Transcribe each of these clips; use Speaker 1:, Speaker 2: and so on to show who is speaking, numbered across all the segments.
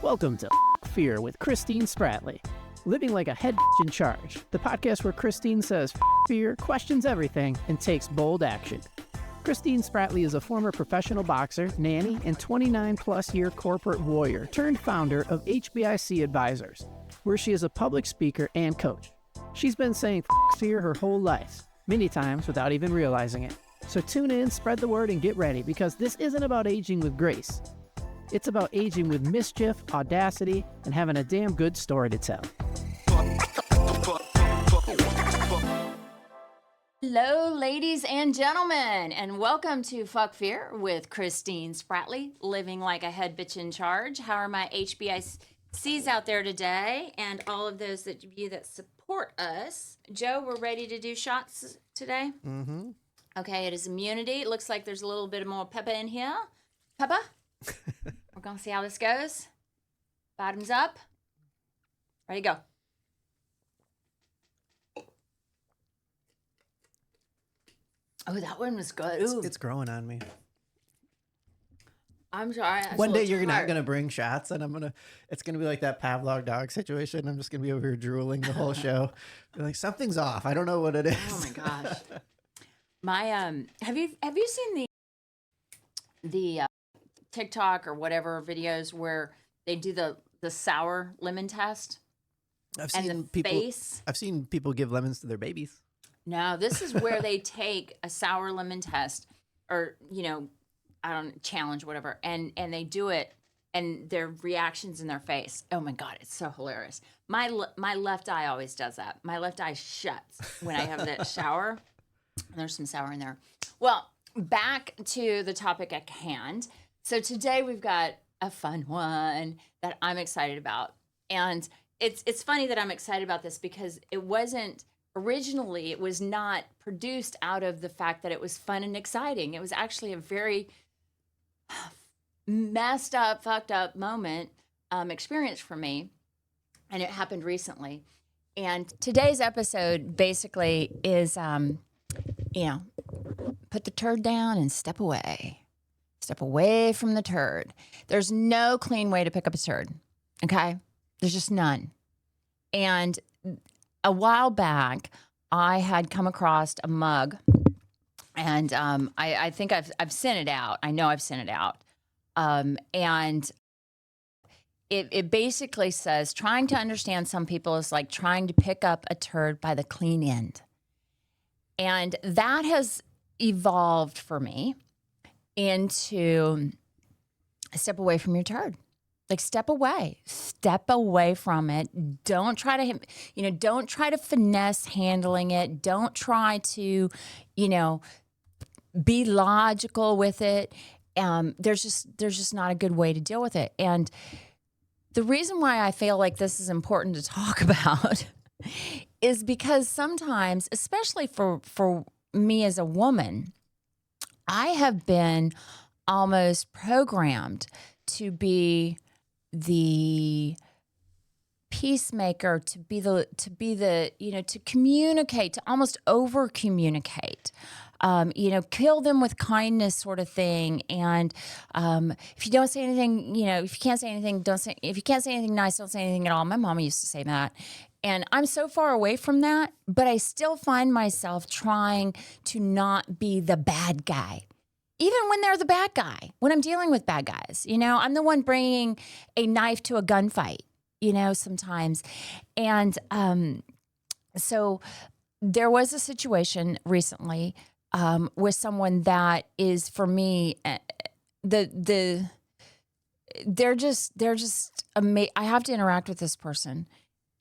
Speaker 1: Welcome to Fear with Christine Spratley. Living like a head in charge, the podcast where Christine says fear, questions everything, and takes bold action. Christine Spratley is a former professional boxer, nanny, and 29-plus year corporate warrior turned founder of HBIC Advisors, where she is a public speaker and coach. She's been saying fear her whole life, many times without even realizing it. So tune in, spread the word, and get ready, because this isn't about aging with grace. It's about aging with mischief, audacity, and having a damn good story to tell.
Speaker 2: Hello, ladies and gentlemen, and welcome to Fuck Fear with Christine Spratley, living like a head bitch in charge. How are my HBICs out there today, and all of those of you that support us? Joe, we're ready to do shots today?
Speaker 1: Mm-hmm.
Speaker 2: Okay, it is immunity. It looks like there's a little bit more pepper in here. Pepper? We're going to see how this goes. Bottoms up. Ready, go. Oh, that one was good. Ooh.
Speaker 1: It's growing on me.
Speaker 2: I'm sorry.
Speaker 1: One day you're not going to bring shots, and it's going to be like that Pavlov dog situation. I'm just going to be over here drooling the whole show. Be like, something's off. I don't know what it is.
Speaker 2: Oh my gosh. Have you seen the TikTok or whatever videos where they do the sour lemon test? I've
Speaker 1: seen people give lemons to their babies.
Speaker 2: No, this is where they take a sour lemon test, or challenge, whatever, and they do it, and their reactions in their face. Oh my God, it's so hilarious. My left eye always does that. My left eye shuts when I have that shower. There's some sour in there. Well, back to the topic at hand. So today we've got a fun one that I'm excited about. And it's funny that I'm excited about this, because it was not produced out of the fact that it was fun and exciting. It was actually a very messed up, fucked up experience for me. And it happened recently. And today's episode basically is, put the turd down and step away. Step away from the turd. There's no clean way to pick up a turd, okay? There's just none. And a while back, I had come across a mug, and I think I've sent it out. I know I've sent it out. And it basically says, trying to understand some people is like trying to pick up a turd by the clean end. And that has evolved for me into step away from your turd. Like, step away from it. Don't try to finesse handling it. Don't try to, be logical with it. There's just not a good way to deal with it. And the reason why I feel like this is important to talk about is because sometimes, especially for me as a woman, I have been almost programmed to be the peacemaker, to communicate, to almost over communicate, kill them with kindness sort of thing. And if you don't say anything, if you can't say anything, if you can't say anything nice, don't say anything at all. My mama used to say that. And I'm so far away from that, but I still find myself trying to not be the bad guy. Even when they're the bad guy, when I'm dealing with bad guys, I'm the one bringing a knife to a gunfight, sometimes. And so there was a situation recently with someone that is, for me, they're just amazing. I have to interact with this person.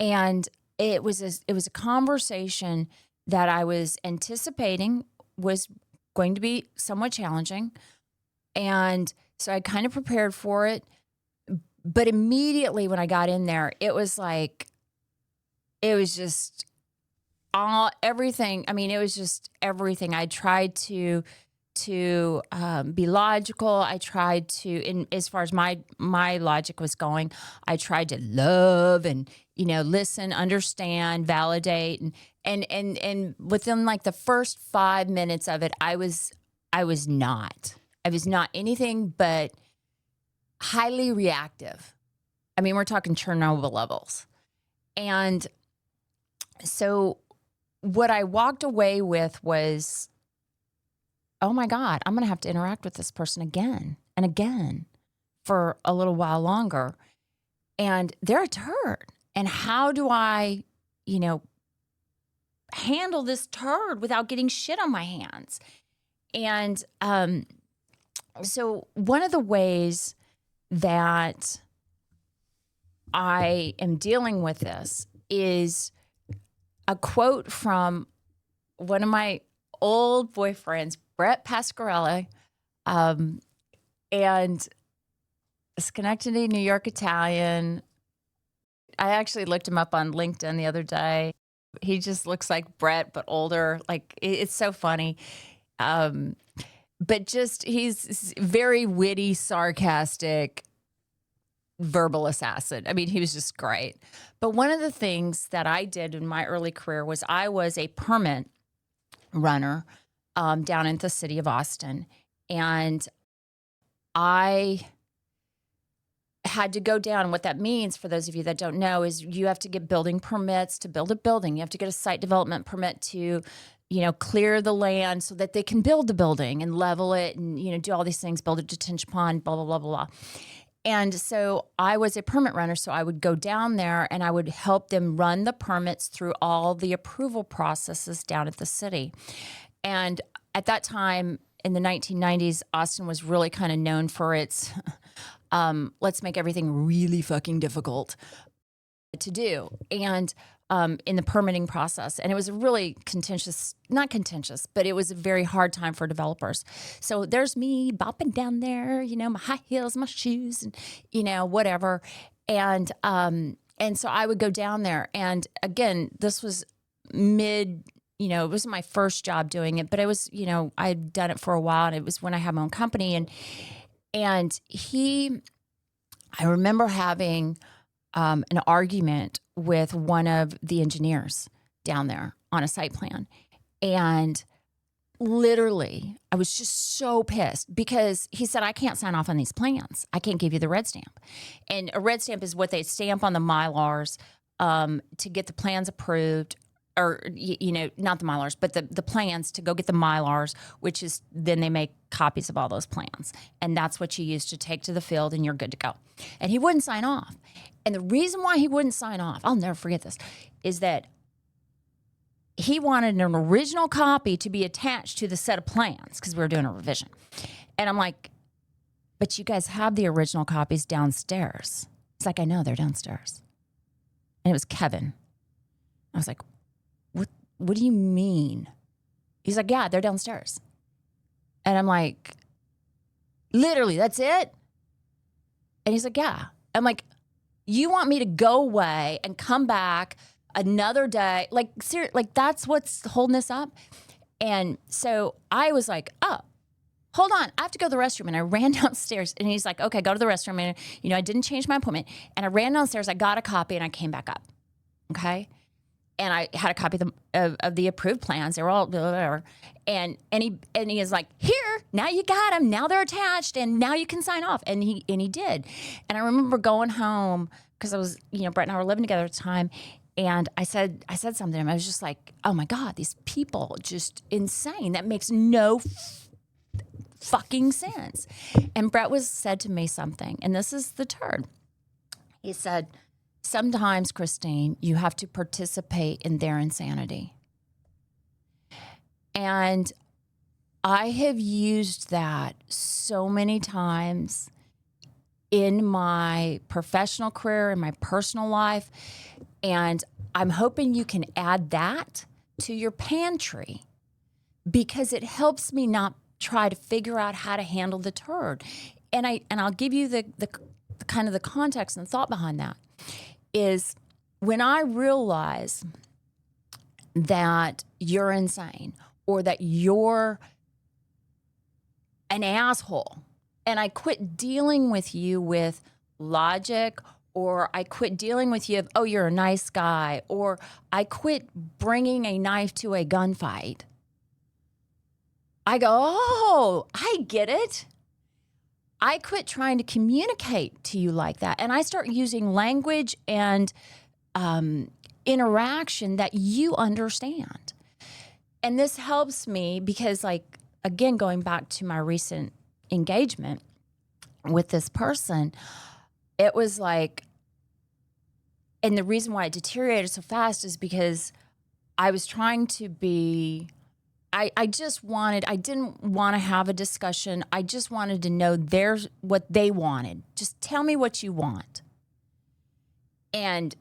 Speaker 2: And it was a conversation that I was anticipating was going to be somewhat challenging. And so I kind of prepared for it. But immediately when I got in there, it was just everything. I mean, it was just everything. I tried to be logical. I tried to, as far as my logic was going, I tried to love and, listen, understand, validate. And within like the first 5 minutes of it, I was not anything but highly reactive. I mean, we're talking Chernobyl levels. And so what I walked away with was, oh my God, I'm going to have to interact with this person again and again for a little while longer. And they're a turd. And how do I, handle this turd without getting shit on my hands? And so one of the ways that I am dealing with this is a quote from one of my old boyfriends, Brett Pasquarelli, and Schenectady, New York Italian. I actually looked him up on LinkedIn the other day. He just looks like Brett, but older. Like, it's so funny. But just, he's very witty, sarcastic, verbal assassin. I mean, he was just great. But one of the things that I did in my early career was I was a permit runner down in the city of Austin. And I had to go down. What that means, for those of you that don't know, is you have to get building permits to build a building. You have to get a site development permit to, clear the land so that they can build the building and level it and, do all these things, build a detention pond, blah, blah, blah, blah, blah. And so I was a permit runner, so I would go down there and I would help them run the permits through all the approval processes down at the city. And at that time, in the 1990s, Austin was really kind of known for its let's make everything really fucking difficult to do. And in the permitting process. And it was a really not contentious, but it was a very hard time for developers. So there's me bopping down there, my high heels, my shoes, and, whatever. And so I would go down there. And again, this was it wasn't my first job doing it, but it was, I'd done it for a while, and it was when I had my own company. And I remember having an argument with one of the engineers down there on a site plan. And literally, I was just so pissed because he said, I can't sign off on these plans. I can't give you the red stamp. And a red stamp is what they stamp on the Mylars to get the plans approved. Or, not the Mylars, but the plans to go get the Mylars, which is then they make copies of all those plans. And that's what you use to take to the field, and you're good to go. And he wouldn't sign off. And the reason why he wouldn't sign off, I'll never forget this, is that he wanted an original copy to be attached to the set of plans because we were doing a revision. And I'm like, but you guys have the original copies downstairs. It's like, I know, they're downstairs. And it was Kevin. I was like, what do you mean? He's like, yeah, they're downstairs. And I'm like, literally, that's it? And he's like, yeah. I'm like, you want me to go away and come back another day? Like, that's what's holding this up? And so I was like, oh, hold on, I have to go to the restroom. And I ran downstairs, and he's like, okay, go to the restroom. And, I didn't change my appointment. And I ran downstairs, I got a copy, and I came back up. Okay? And I had a copy of the approved plans. They were all whatever. And he is like, here, now you got them. Now they're attached, and now you can sign off. And he did. And I remember going home because I was, Brett and I were living together at the time. And I said something to him. I was just like, oh my God, these people, just insane. That makes no fucking sense. And Brett said to me something, and this is the turd. He said, sometimes, Christine, you have to participate in their insanity. And I have used that so many times in my professional career, in my personal life. And I'm hoping you can add that to your pantry because it helps me not try to figure out how to handle the turd. And I'll give you the kind of the context and thought behind that. Is when I realize that you're insane or that you're an asshole, and I quit dealing with you with logic, or I quit dealing with you of, oh, you're a nice guy, or I quit bringing a knife to a gunfight. I go, oh, I get it. I quit trying to communicate to you like that. And I start using language and interaction that you understand. And this helps me because, like, again, going back to my recent engagement with this person, it was like, and the reason why it deteriorated so fast is because I was trying to be, I didn't want to have a discussion. I just wanted to know what they wanted. Just tell me what you want. And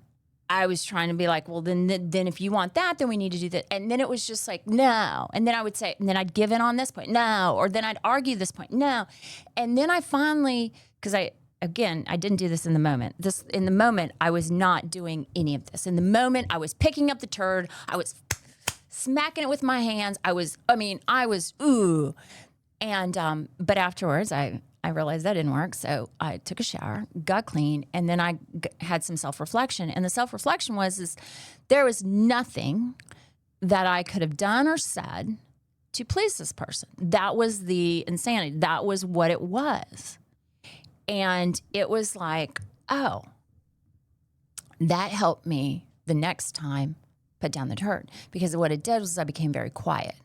Speaker 2: I was trying to be like, well, then if you want that, then we need to do that. And then it was just like, no. And then I would say, and then I'd give in on this point, no. Or then I'd argue this point, no. And then I finally, because I didn't do this in the moment. In the moment, I was not doing any of this. In the moment, I was picking up the turd. I was smacking it with my hands. I was, ooh. And, but afterwards, I realized that didn't work. So I took a shower, got clean, and then I had some self-reflection. And the self-reflection was there was nothing that I could have done or said to please this person. That was the insanity. That was what it was. And it was like, oh, that helped me the next time put down the turd. Because what it did was I became very quiet.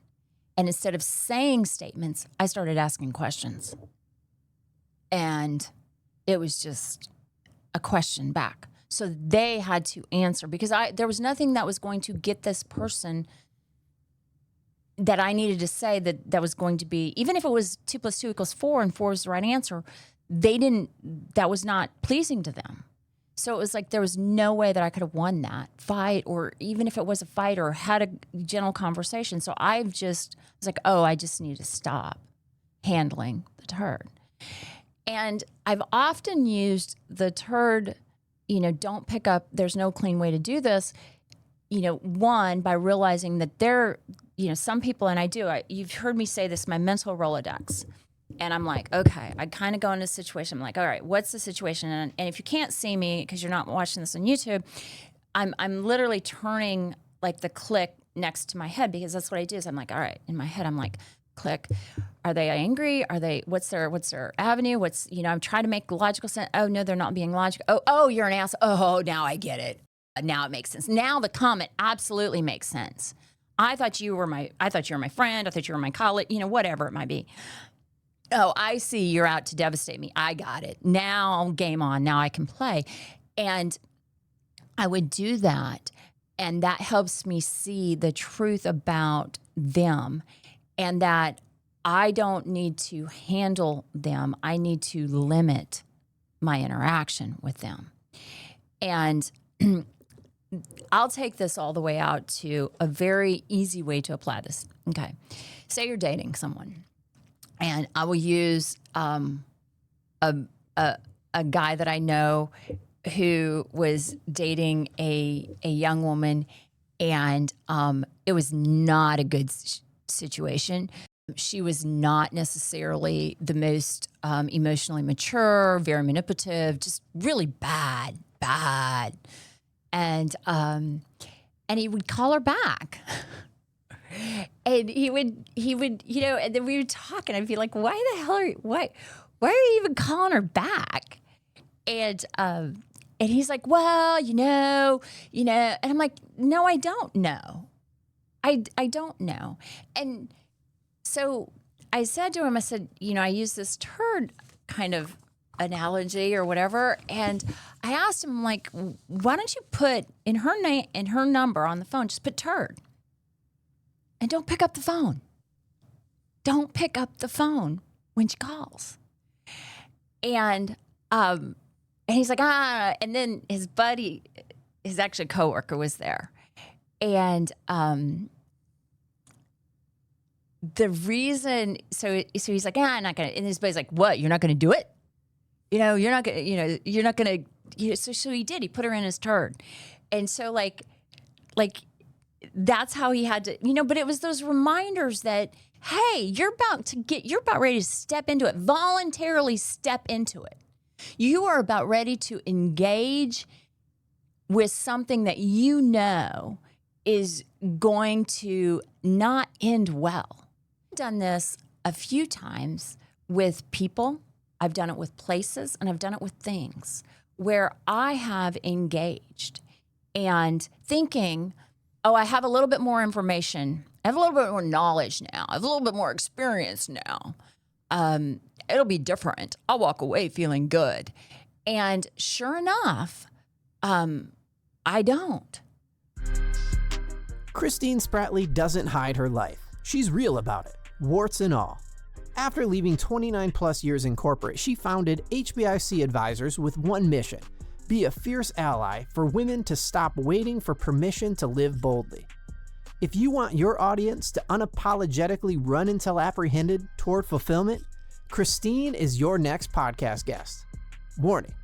Speaker 2: And instead of saying statements, I started asking questions. And it was just a question back. So they had to answer because there was nothing that was going to get this person that I needed to say that was going to be, even if it was 2 + 2 = 4 and 4 is the right answer, that was not pleasing to them. So it was like there was no way that I could have won that fight, or even if it was a fight or had a gentle conversation. So I was like, oh, I just need to stop handling the turd. And I've often used the turd, don't pick up, there's no clean way to do this, one, by realizing that some people, and you've heard me say this, my mental Rolodex. And I'm like, okay, I kind of go into a situation. I'm like, all right, what's the situation? And if you can't see me because you're not watching this on YouTube, I'm literally turning like the click next to my head because that's what I do. Is I'm like, all right, in my head, I'm like, click. Are they angry? What's their avenue? I'm trying to make logical sense. Oh no, they're not being logical. Oh, you're an ass. Oh, now I get it. Now it makes sense. Now the comment absolutely makes sense. I thought you were my friend. I thought you were my colleague, whatever it might be. Oh, I see you're out to devastate me. I got it. Now game on. Now I can play. And I would do that. And that helps me see the truth about them and that I don't need to handle them. I need to limit my interaction with them. And I'll take this all the way out to a very easy way to apply this. Okay. Say you're dating someone. And I will use a guy that I know who was dating a young woman, and it was not a good situation. She was not necessarily the most emotionally mature, very manipulative, just really bad. And he would call her back. And he would, and then we would talk, and I'd be like, why the hell why are you even calling her back? And he's like, well, and I'm like, no, I don't know. I don't know. And so I said to him, I said, I use this turd kind of analogy or whatever. And I asked him, like, why don't you put in her name, in her number on the phone, just put turd. And don't pick up the phone. Don't pick up the phone when she calls. And he's like, and then his buddy, his actual coworker was there. And the reason, so he's like, I'm not gonna, and his buddy's like, what, you're not gonna do it? You're not gonna, so he did, he put her in his turd. And so like, that's how he had to, but it was those reminders that, hey, you're about ready to step into it, voluntarily step into it. You are about ready to engage with something that is going to not end well. I've done this a few times with people I've done it with places, and I've done it with things where I have engaged and thinking, oh, I have a little bit more information. I have a little bit more knowledge now. I have a little bit more experience now. It'll be different. I'll walk away feeling good. And sure enough, I don't.
Speaker 1: Christine Spratley doesn't hide her life. She's real about it, warts and all. After leaving 29 plus years in corporate, she founded HBIC Advisors with one mission: be a fierce ally for women to stop waiting for permission to live boldly. If you want your audience to unapologetically run until apprehended toward fulfillment, Christine is your next podcast guest. Warning: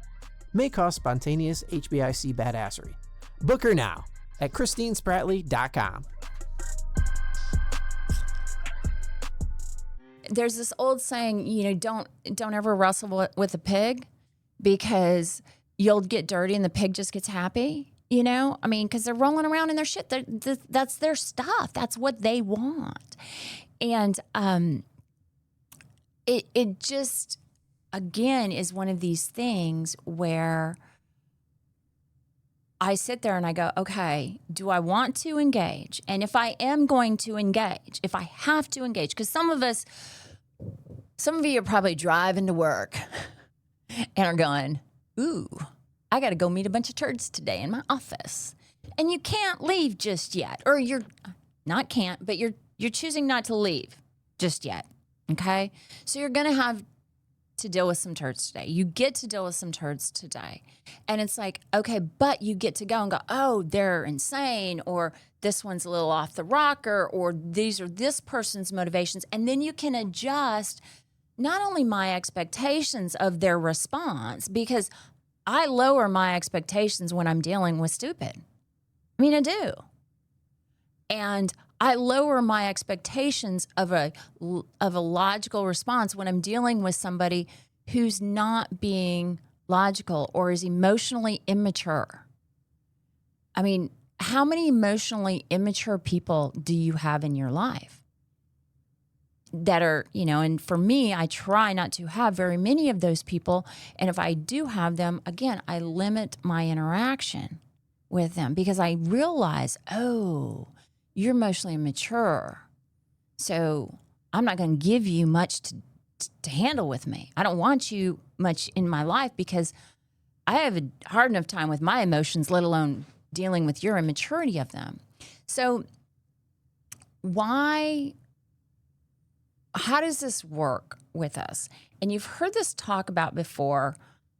Speaker 1: may cause spontaneous HBIC badassery. Book her now at ChristineSpratley.com.
Speaker 2: There's this old saying, don't ever wrestle with a pig, because you'll get dirty and the pig just gets happy. Because they're rolling around in their shit. That's their stuff. That's what they want. And it just, again, is one of these things where I sit there and I go, okay, do I want to engage? And if I am going to engage, if I have to engage, because some of you are probably driving to work and are going, ooh, I got to go meet a bunch of turds today in my office. And you can't leave just yet. Or you're not can't, but you're choosing not to leave just yet. Okay? So you're going to have to deal with some turds today. You get to deal with some turds today. And it's like, okay, but you get to go and go, oh, they're insane, or this one's a little off the rocker, or these are this person's motivations. And then you can adjust not only my expectations of their response, because I lower my expectations when I'm dealing with stupid. I do. And I lower my expectations of a logical response when I'm dealing with somebody who's not being logical or is emotionally immature. How many emotionally immature people do you have in your life that are, and for me, I try not to have very many of those people. And if I do have them, again, I limit my interaction with them because I realize, oh, you're emotionally immature, so I'm not going to give you much to handle with me. I don't want you much in my life because I have a hard enough time with my emotions, let alone dealing with your immaturity of them. So how does this work with us? And you've heard this talk about before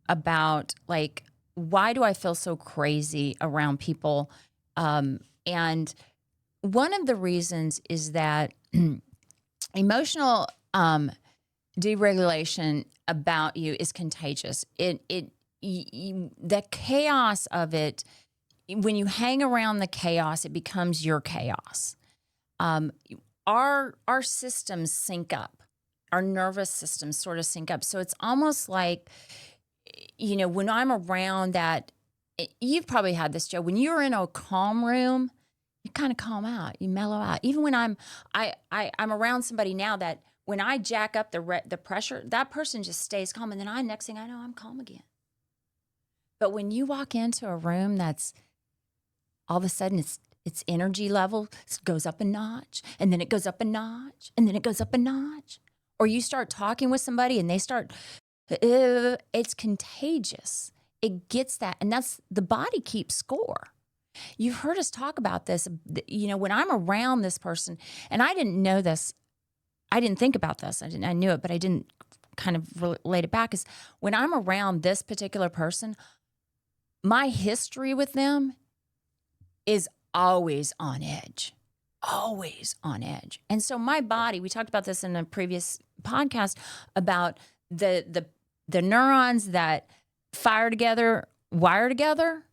Speaker 2: about like, why do I feel so crazy around people? And one of the reasons is that emotional deregulation about you is contagious. The chaos of it, when you hang around the chaos, it becomes your chaos. Our systems sync up. Our nervous systems sort of sync up. So it's almost like, when I'm around that, you've probably had this, Joe, when you're in a calm room, you kind of calm out, you mellow out. Even when I'm around somebody now that when I jack up the pressure, that person just stays calm, and then next thing I know, I'm calm again. But when you walk into a room that's all of a sudden its energy level goes up a notch, and then it goes up a notch, and then it goes up a notch, or you start talking with somebody and they start, it's contagious. It gets that, and that's the body keeps score. You've heard us talk about this, when I'm around this person, and I didn't know this, I didn't think about this. I knew it, but I didn't kind of relate it back. Is when I'm around this particular person, my history with them is always on edge, always on edge. And so my body, we talked about this in a previous podcast about the neurons that fire together, wire together.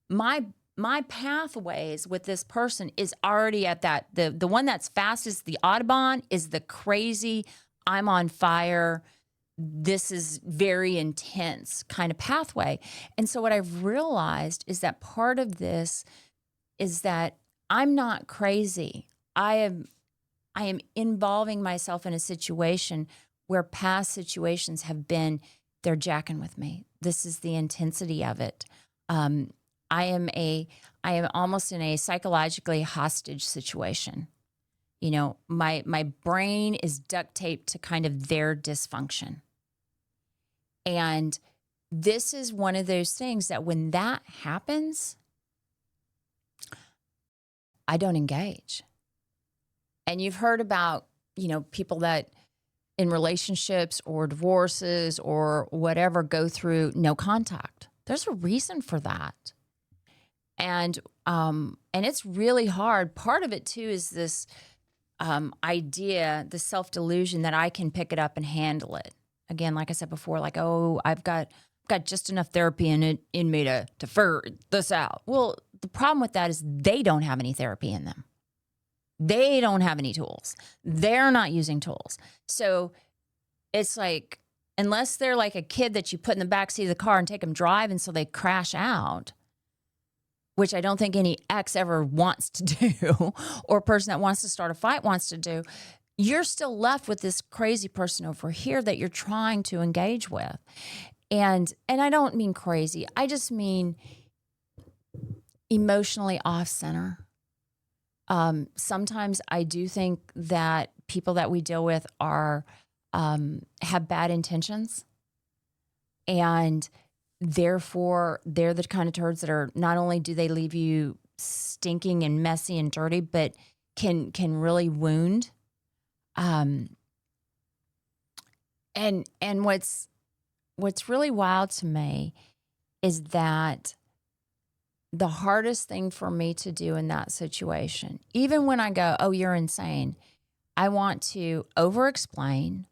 Speaker 2: My pathways with this person is already at that. The one that's fastest, the Audubon, is the crazy, I'm on fire, this is very intense kind of pathway. And so what I've realized is that part of this is that I'm not crazy. I am involving myself in a situation where past situations have been, they're jacking with me. This is the intensity of it. I am almost in a psychologically hostage situation. You know, my brain is duct taped to kind of their dysfunction. And this is one of those things that when that happens, I don't engage. And you've heard about, you know, people that in relationships or divorces or whatever go through no contact. There's a reason for that. And it's really hard. Part of it too is this idea, the self-delusion that I can pick it up and handle it. Again, like I said before, like, oh, I've got just enough therapy in me to figure this out. Well, the problem with that is they don't have any therapy in them. They don't have any tools. They're not using tools. So it's like, unless they're like a kid that you put in the backseat of the car and take them driving so they crash out, which I don't think any ex ever wants to do, or a person that wants to start a fight wants to do, you're still left with this crazy person over here that you're trying to engage with. And I don't mean crazy. I just mean emotionally off center. Sometimes I do think that people that we deal with are have bad intentions, and therefore they're the kind of turds that are, not only do they leave you stinking and messy and dirty, but can really wound. And what's really wild to me is that the hardest thing for me to do in that situation, even when I go, oh, you're insane, I want to over-explain.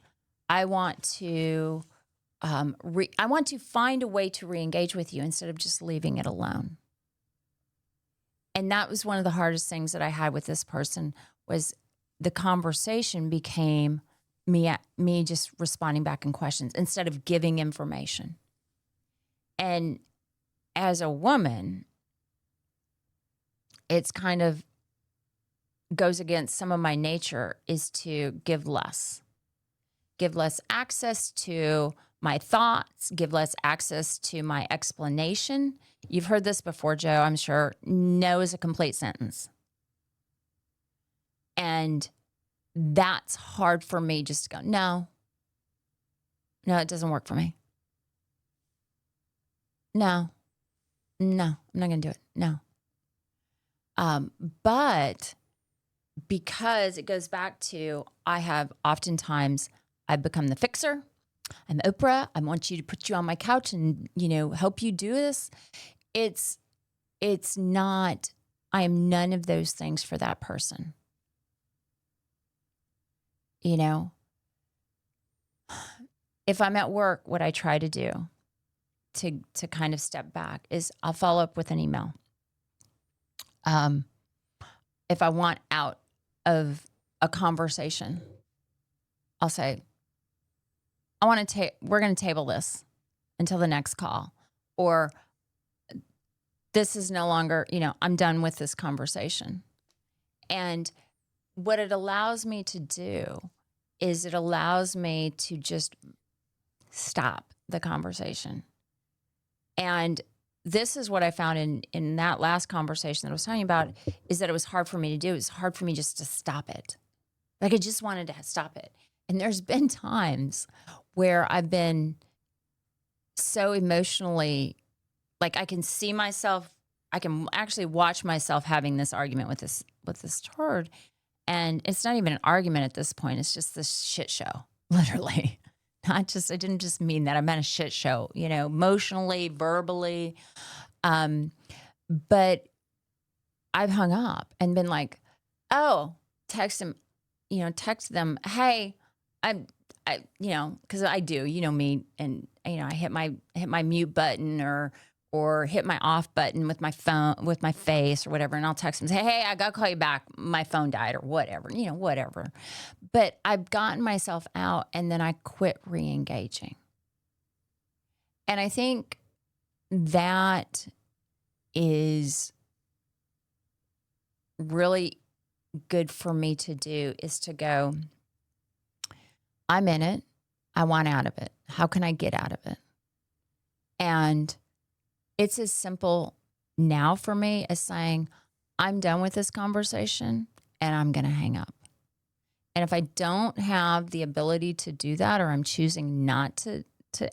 Speaker 2: I want to find a way to re-engage with you instead of just leaving it alone. And that was one of the hardest things that I had with this person, was the conversation became me just responding back in questions instead of giving information. And as a woman, it's kind of goes against some of my nature, is to give less access to my thoughts, give less access to my explanation. You've heard this before, Joe, I'm sure. No is a complete sentence. And that's hard for me just to go, no, it doesn't work for me. No, I'm not going to do it. No. But because it goes back to, I've become the fixer. I'm Oprah. I want you to put you on my couch and, help you do this. It's not, I am none of those things for that person. If I'm at work, what I try to do to kind of step back is I'll follow up with an email. If I want out of a conversation, I'll say, we're going to table this until the next call, or this is no longer, I'm done with this conversation. And what it allows me to do is it allows me to just stop the conversation. And this is what I found in that last conversation that I was talking about, is that it was hard for me to do. It was hard for me just to stop it. Like, I just wanted to stop it. And there's been times where I've been so emotionally, like, I can see myself, I can actually watch myself having this argument with this turd. And it's not even an argument at this point. It's just this shit show, literally. I didn't just mean that. I meant a shit show, emotionally, verbally. But I've hung up and been like, oh, text them, hey, because I do, me, and I hit my mute button or hit my off button with my phone, with my face or whatever, and I'll text them and say, hey, I gotta call you back. My phone died or whatever, whatever. But I've gotten myself out, and then I quit re-engaging. And I think that is really good for me to do, is to go, I'm in it. I want out of it. How can I get out of it? And it's as simple now for me as saying, I'm done with this conversation and I'm going to hang up. And if I don't have the ability to do that, or I'm choosing not to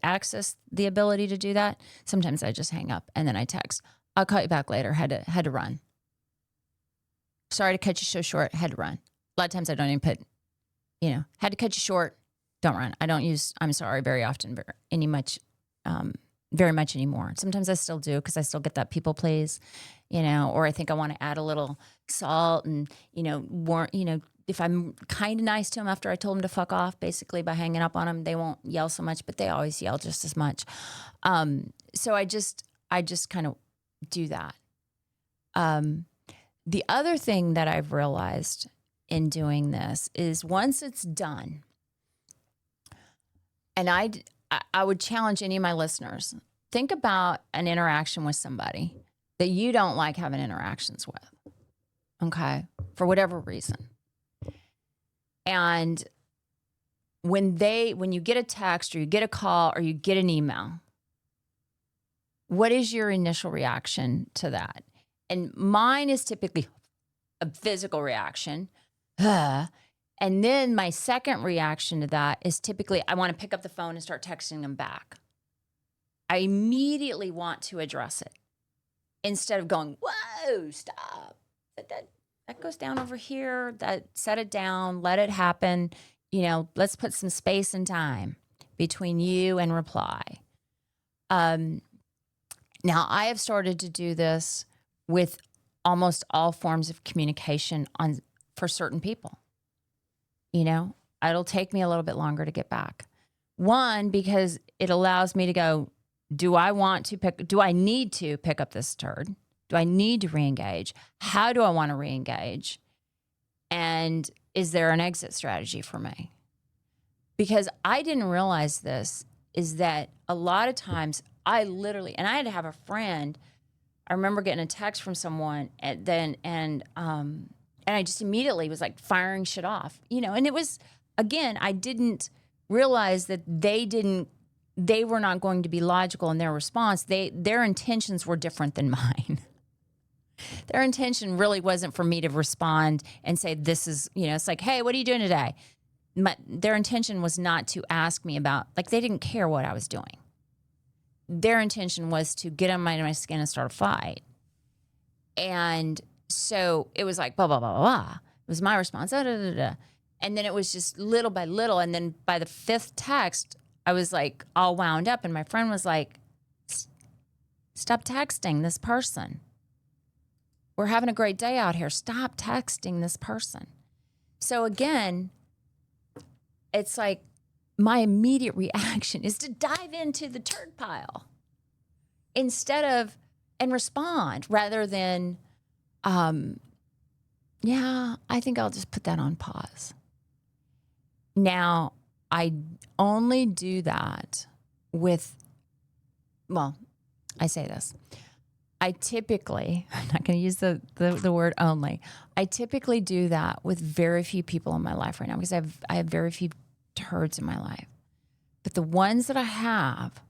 Speaker 2: access the ability to do that, sometimes I just hang up and then I text, I'll call you back later. Had to run. Sorry to cut you so short. Had to run. A lot of times I don't even put, had to cut you short. Don't run. I don't use I'm sorry very often, very much anymore. Sometimes I still do because I still get that people please, or I think I want to add a little salt and, if I'm kind of nice to them after I told them to fuck off, basically by hanging up on them, they won't yell so much, but they always yell just as much. So I just kind of do that. The other thing that I've realized in doing this is once it's done, and I would challenge any of my listeners, think about an interaction with somebody that you don't like having interactions with, okay, for whatever reason. And when you get a text or you get a call or you get an email, what is your initial reaction to that? And mine is typically a physical reaction. And then my second reaction to that is typically I want to pick up the phone and start texting them back. I immediately want to address it instead of going, whoa, stop. That goes down over here. Set it down. Let it happen. Let's put some space and time between you and reply. Now, I have started to do this with almost all forms of communication for certain people. It'll take me a little bit longer to get back. One, because it allows me to go, do I need to pick up this turd? Do I need to reengage? How do I want to reengage? And is there an exit strategy for me? Because I didn't realize this, is that a lot of times I had to have a friend. I remember getting a text from someone and I just immediately was like firing shit off, and it was, again, I didn't realize that they were not going to be logical in their response. Their intentions were different than mine. Their intention really wasn't for me to respond and say, this is, it's like, hey, what are you doing today? Their intention was not to ask me about, they didn't care what I was doing. Their intention was to get on my skin and start a fight. And so it was like, blah, blah, blah, blah, blah. It was my response, da, da, da, da. And then it was just little by little. And then by the fifth text, I was like all wound up. And my friend was like, stop texting this person. We're having a great day out here. Stop texting this person. So again, it's like my immediate reaction is to dive into the turd pile and respond rather than, yeah, I think I'll just put that on pause. Now, I only do that I say this. I'm not going to use the word only. I typically do that with very few people in my life right now because I have very few turds in my life. But the ones that I have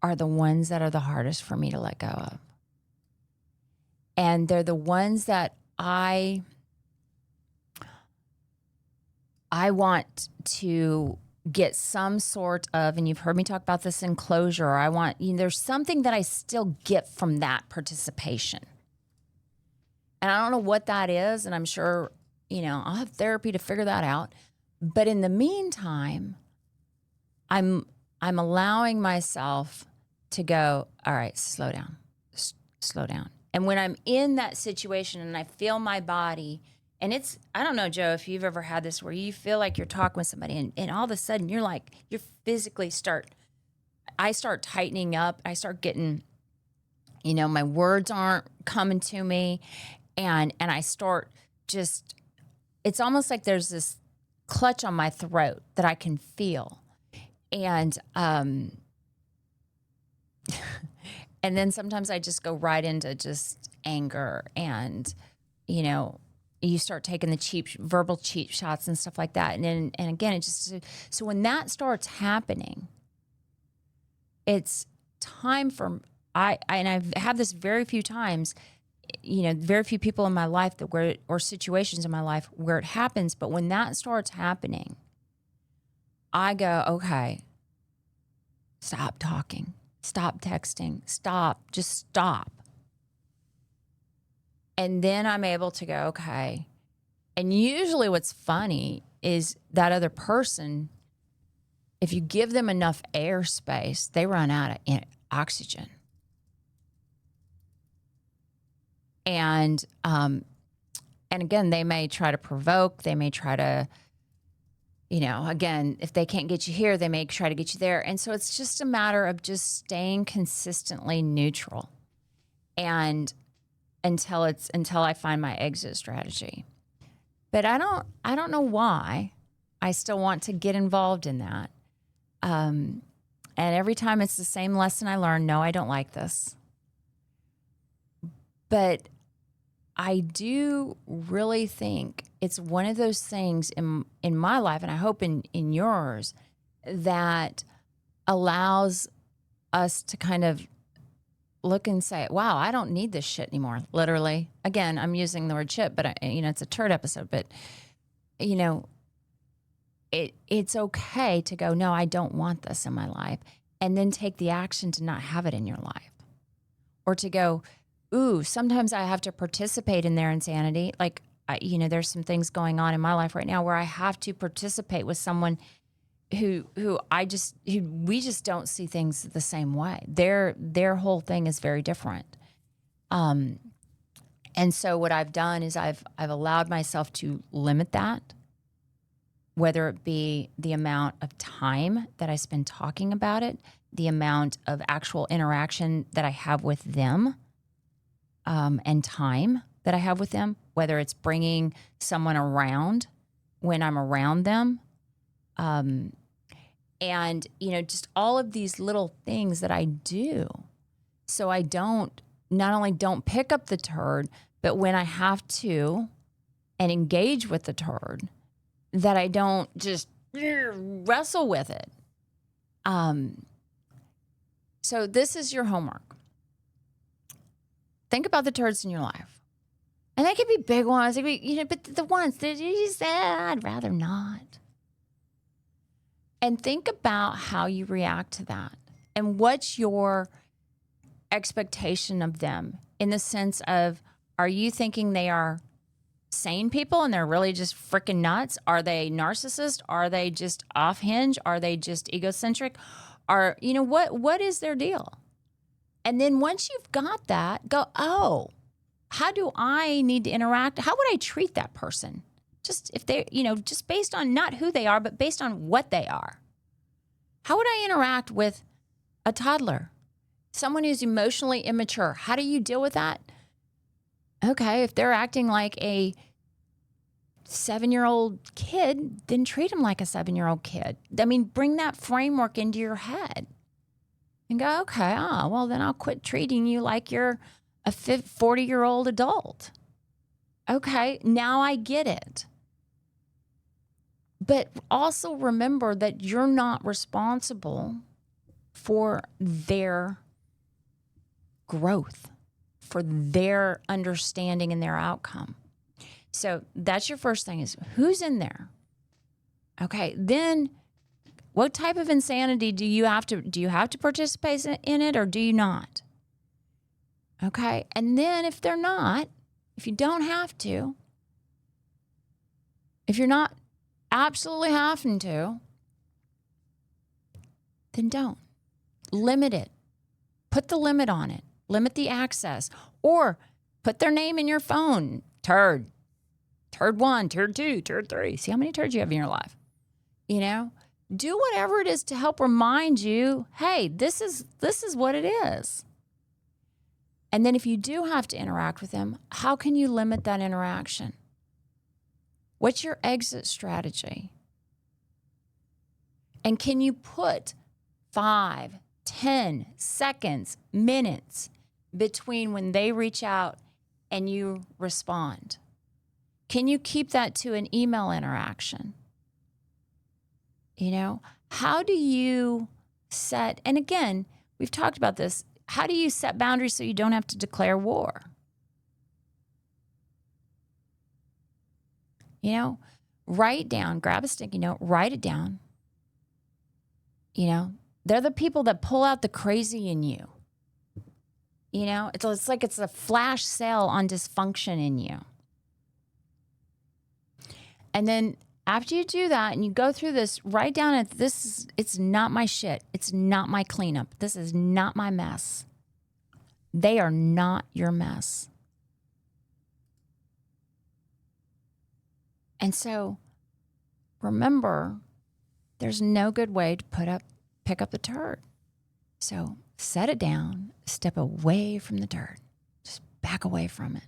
Speaker 2: are the ones that are the hardest for me to let go of. And they're the ones that I want to get some sort of, and you've heard me talk about this, enclosure, or there's something that I still get from that participation. And I don't know what that is, and I'm sure, I'll have therapy to figure that out. But in the meantime, I'm allowing myself to go, all right, slow down. And when I'm in that situation and I feel my body, and I don't know, Joe, if you've ever had this where you feel like you're talking with somebody and all of a sudden you're physically I start tightening up. I start getting, my words aren't coming to me. And I start it's almost like there's this clutch on my throat that I can feel. And, and then sometimes I just go right into just anger and, you start taking the verbal cheap shots and stuff like that. And again, so when that starts happening, it's time for, I've had this very few times, very few people in my life or situations in my life where it happens. But when that starts happening, I go, okay, stop talking, stop texting, just stop. And then I'm able to go, okay. And usually what's funny is that other person, if you give them enough airspace, they run out of oxygen. And again, they may try to provoke, they may try to, again, if they can't get you here, they may try to get you there. And so it's just a matter of just staying consistently neutral and until I find my exit strategy. But I don't know why I still want to get involved in that. And every time it's the same lesson I learn. No, I don't like this. But I do really think it's one of those things in my life, and I hope in yours, that allows us to kind of look and say, wow, I don't need this shit anymore. Literally. Again, I'm using the word shit, but it's a turd episode, but it's okay to go, no, I don't want this in my life. And then take the action to not have it in your life. Or to go, ooh, sometimes I have to participate in their insanity. Like, there's some things going on in my life right now where I have to participate with someone who we just don't see things the same way. Their whole thing is very different. And so what I've done is I've allowed myself to limit that, whether it be the amount of time that I spend talking about it, the amount of actual interaction that I have with them, and time that I have with them, whether it's bringing someone around when I'm around them, and, just all of these little things that I do. So I not only don't pick up the turd, but when I have to and engage with the turd, that I don't just wrestle with it. So this is your homework. Think about the turds in your life. And they could be big ones, but the ones that you said, I'd rather not. And think about how you react to that. And what's your expectation of them in the sense of, are you thinking they are sane people and they're really just freaking nuts? Are they narcissists? Are they just off hinge? Are they just egocentric? What is their deal? And then once you've got that, go, oh, how do I need to interact? How would I treat that person? Just if they, just based on not who they are, but based on what they are. How would I interact with a toddler? Someone who's emotionally immature. How do you deal with that? Okay, if they're acting like a 7-year-old kid, then treat them like a 7-year-old kid. I mean, bring that framework into your head and go, okay, well, then I'll quit treating you like you're a 40-year-old adult. Okay, now I get it. But also remember that you're not responsible for their growth, for their understanding and their outcome. So that's your first thing, is who's in there? Okay, then what type of insanity do you have to participate in it, or do you not? Okay, and then if they're not, if you don't have to, if you're not absolutely having to, then don't. Limit it. Put the limit on it. Limit the access. Or put their name in your phone. Turd. Turd 1, Turd 2, Turd 3. See how many turds you have in your life. Do whatever it is to help remind you, hey, this is what it is. And then if you do have to interact with them, how can you limit that interaction? What's your exit strategy? And can you put 5, 10 seconds, minutes between when they reach out and you respond? Can you keep that to an email interaction? You know, how do you set, and again, we've talked about this, how do you set boundaries so you don't have to declare war? You know, write down, grab a sticky note, write it down. You know, they're the people that pull out the crazy in you. You know, it's like it's a flash sale on dysfunction in you. And then after you do that and you go through this, write down it's not my shit. It's not my cleanup. This is not my mess. They are not your mess. And so remember, there's no good way to pick up the turd. So set it down, step away from the turd. Just back away from it.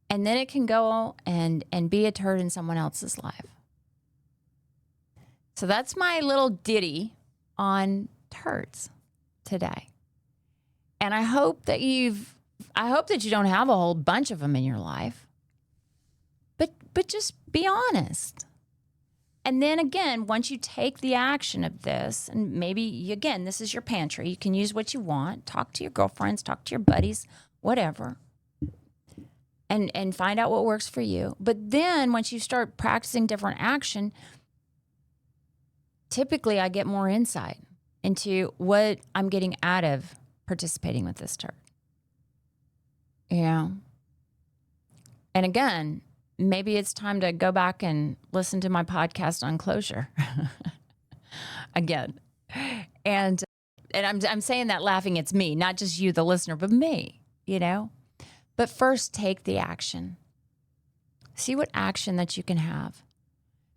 Speaker 2: And then it can go and be a turd in someone else's life. So that's my little ditty on turds today. And I hope that you don't have a whole bunch of them in your life. But just be honest. And then again, once you take the action of this, and maybe, again, this is your pantry. You can use what you want. Talk to your girlfriends, talk to your buddies, whatever. And find out what works for you. But then once you start practicing different action, typically I get more insight into what I'm getting out of participating with this turd. You know? And again, maybe it's time to go back and listen to my podcast on closure again. And I'm saying that laughing, it's me, not just you, the listener, but me, you know? But first, take the action. See what action that you can have.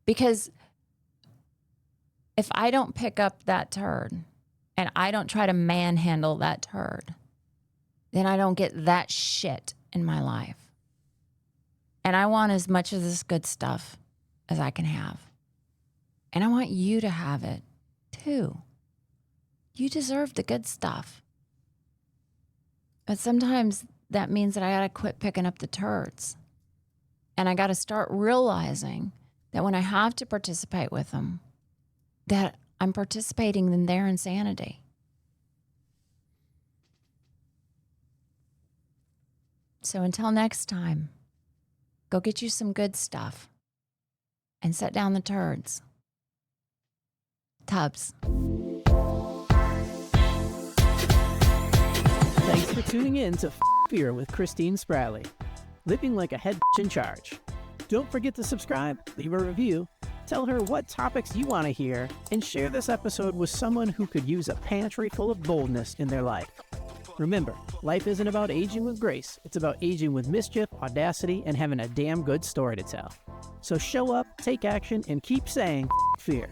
Speaker 2: Because if I don't pick up that turd and I don't try to manhandle that turd, then I don't get that shit in my life. And I want as much of this good stuff as I can have. And I want you to have it too. You deserve the good stuff. But sometimes that means that I got to quit picking up the turds. And I got to start realizing that when I have to participate with them, that I'm participating in their insanity. So until next time, go get you some good stuff and set down the turds. Tubs.
Speaker 1: Thanks for tuning in to Fear with Christine Spratley. Living like a head in charge. Don't forget to subscribe, leave a review, tell her what topics you want to hear, and share this episode with someone who could use a pantry full of boldness in their life. Remember, life isn't about aging with grace. It's about aging with mischief, audacity, and having a damn good story to tell. So show up, take action, and keep saying fear.